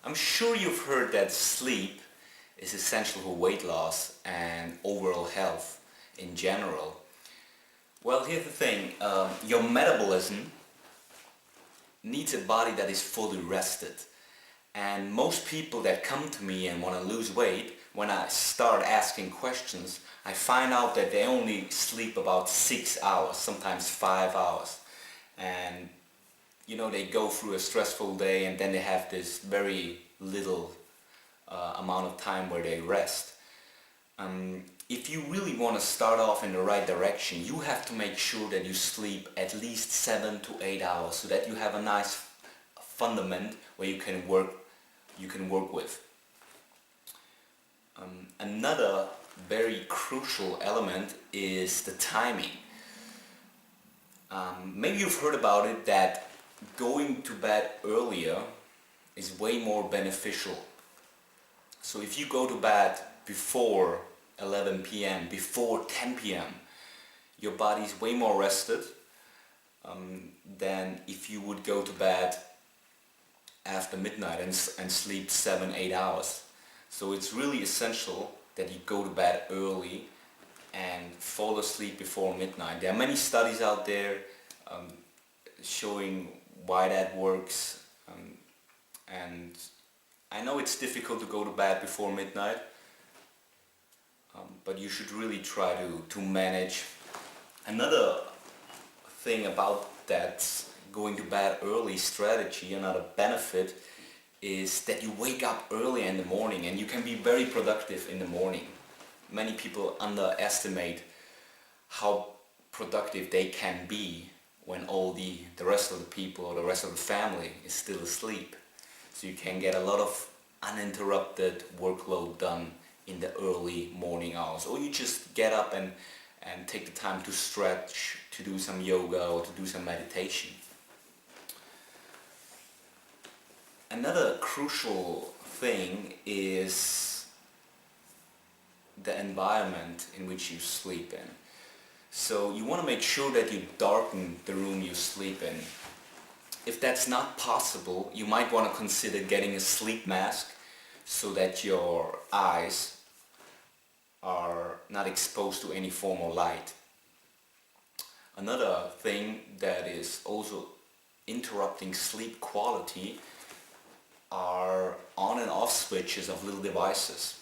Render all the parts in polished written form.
I'm sure you've heard that sleep is essential for weight loss and overall health in general. Well, here's the thing, your metabolism needs a body that is fully rested. And most people that come to me and want to lose weight, when I start asking questions, I find out that they only sleep about 6 hours, sometimes 5 hours. And they go through a stressful day and then they have this very little amount of time where they rest. If you really want to start off in the right direction, you have to make sure that you sleep at least 7 to 8 hours so that you have a nice fundament where you can work with. Another very crucial element is the timing. Maybe you've heard about it that going to bed earlier is way more beneficial. So if you go to bed before 11 p.m., before 10 p.m., your body's way more rested than if you would go to bed after midnight and sleep 7-8 hours. So it's really essential that you go to bed early and fall asleep before midnight. There are many studies out there showing why that works, and I know it's difficult to go to bed before midnight, but you should really try to manage. Another thing about that going to bed early strategy, another benefit, is that you wake up early in the morning and you can be very productive in the morning. Many people underestimate how productive they can be when all the rest of the people or the rest of the family is still asleep. So you can get a lot of uninterrupted workload done in the early morning hours. Or you just get up and take the time to stretch, to do some yoga or to do some meditation. Another crucial thing is the environment in which you sleep in. So you want to make sure that you darken the room you sleep in. If that's not possible, you might want to consider getting a sleep mask so that your eyes are not exposed to any form of light. Another thing that is also interrupting sleep quality are on and off switches of little devices.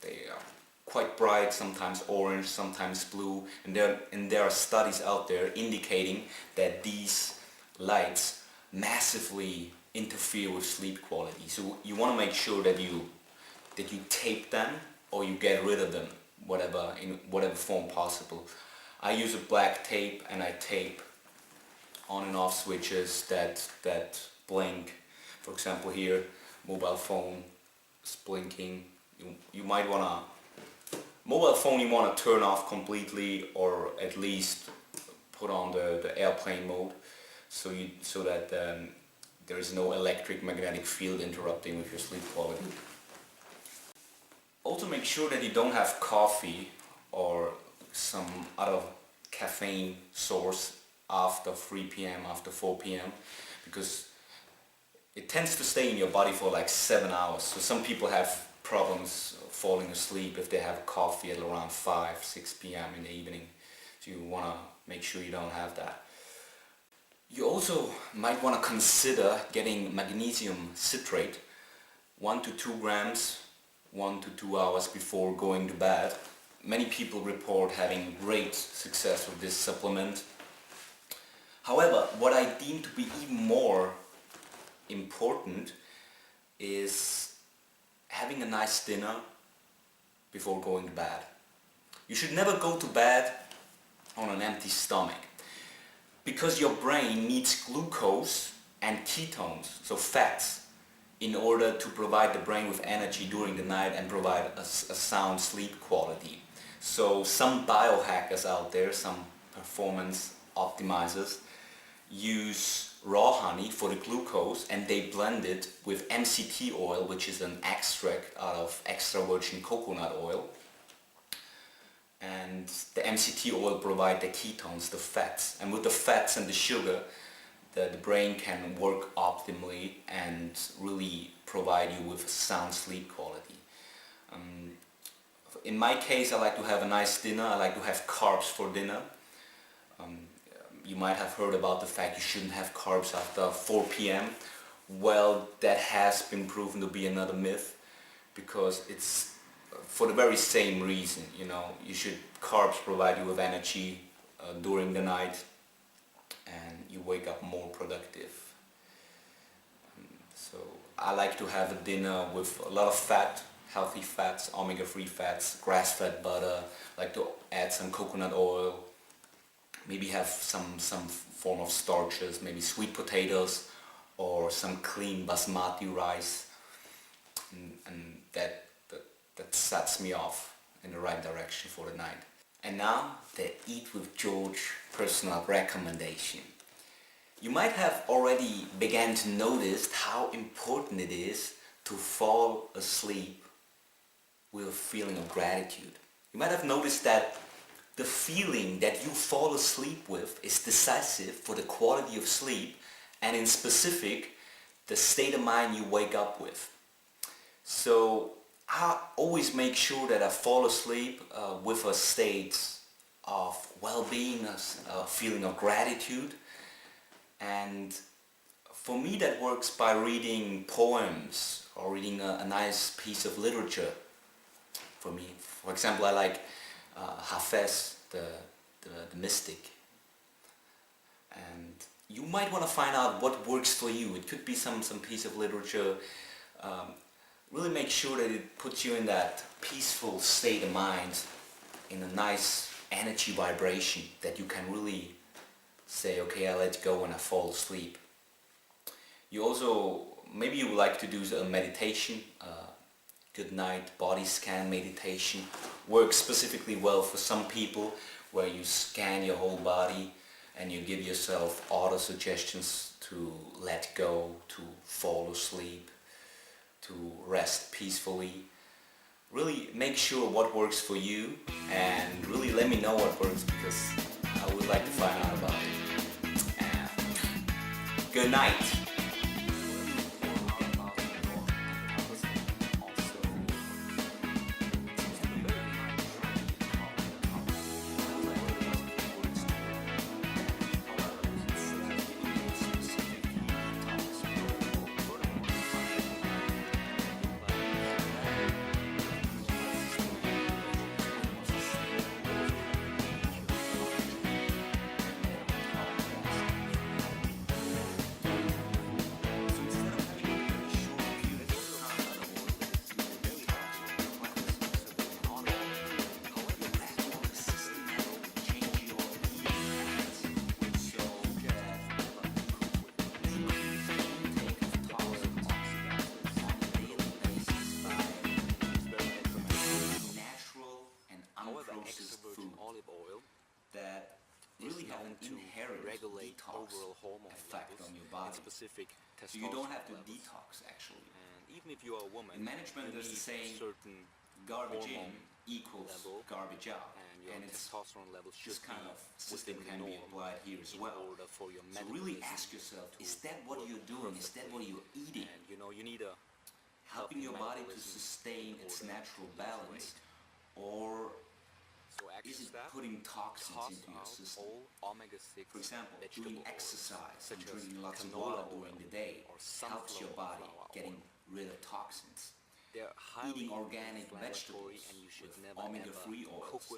They are quite bright, sometimes orange, sometimes blue, and there are studies out there indicating that these lights massively interfere with sleep quality. So you want to make sure that you tape them or you get rid of them, in whatever form possible. I use a black tape and I tape on and off switches that blink. For example, here, mobile phone is blinking. You might want to mobile phone you want to turn off completely, or at least put on the airplane mode, so that there is no electric magnetic field interrupting with your sleep quality. Also make sure that you don't have coffee or some other caffeine source after 3 p.m., after 4 p.m. because it tends to stay in your body for like 7 hours. So some people have problems falling asleep if they have coffee at around 5-6 p.m. in the evening. So you want to make sure you don't have that. You also might want to consider getting magnesium citrate, 1 to 2 grams, 1 to 2 hours before going to bed. Many people report having great success with this supplement. However, what I deem to be even more important is having a nice dinner before going to bed. You should never go to bed on an empty stomach because your brain needs glucose and ketones, so fats, in order to provide the brain with energy during the night and provide a sound sleep quality. So some biohackers out there, some performance optimizers, use raw honey for the glucose and they blend it with MCT oil, which is an extract out of extra virgin coconut oil. And the MCT oil provide the ketones, the fats. And with the fats and the sugar, the brain can work optimally and really provide you with a sound sleep quality. In my case, I like to have a nice dinner. I like to have carbs for dinner. You might have heard about the fact you shouldn't have carbs after 4 p.m. Well, that has been proven to be another myth, because it's for the very same reason. Carbs provide you with energy during the night, and you wake up more productive. So I like to have a dinner with a lot of fat, healthy fats, omega-3 fats, grass-fed butter. I like to add some coconut oil, maybe have some form of starches, maybe sweet potatoes or some clean basmati rice, and that sets me off in the right direction for the night. And now the Eat with George personal recommendation. You might have already began to notice how important it is to fall asleep with a feeling of gratitude. You might have noticed that the feeling that you fall asleep with is decisive for the quality of sleep, and in specific, the state of mind you wake up with. So I always make sure that I fall asleep with a state of well-being, a feeling of gratitude. And for me that works by reading poems or reading a nice piece of literature. For me, for example, I like Hafez, the mystic. And you might want to find out what works for you. It could be some piece of literature. Really make sure that it puts you in that peaceful state of mind, in a nice energy vibration that you can really say, okay, I let go when I fall asleep. You also, maybe you would like to do a meditation, good night body scan meditation. Works specifically well for some people, where you scan your whole body and you give yourself auto suggestions to let go, to fall asleep, to rest peacefully. Really make sure what works for you, and really let me know what works, because I would like to find out about it. And good night. That really have an inherent detox effect on your body. So you don't have to detox actually. Even if you are a woman, in management there's the saying, garbage in equals garbage out, and it's this kind of system can be applied here as well. So really ask yourself, is that what you're doing? Is that what you're eating? Helping your body to sustain its natural balance, or is it putting toxins into your system? For example, doing exercise and drinking lots of water during the day helps your body getting rid of toxins. Eating organic vegetables with omega-3 oils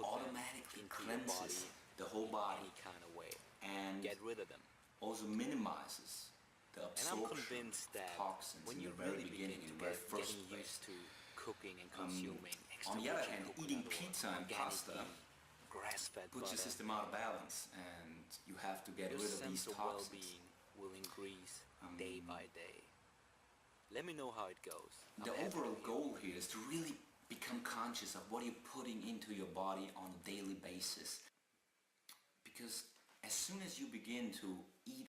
automatically cleanses the whole body and also minimizes the absorption of toxins in the very beginning, in the very first place. On the other hand, eating pizza and pasta puts your system out of balance, and you have to get rid of these toxins. Will increase day by day. Let me know how it goes. The overall goal here is to really become conscious of what you're putting into your body on a daily basis. Because as soon as you begin to eat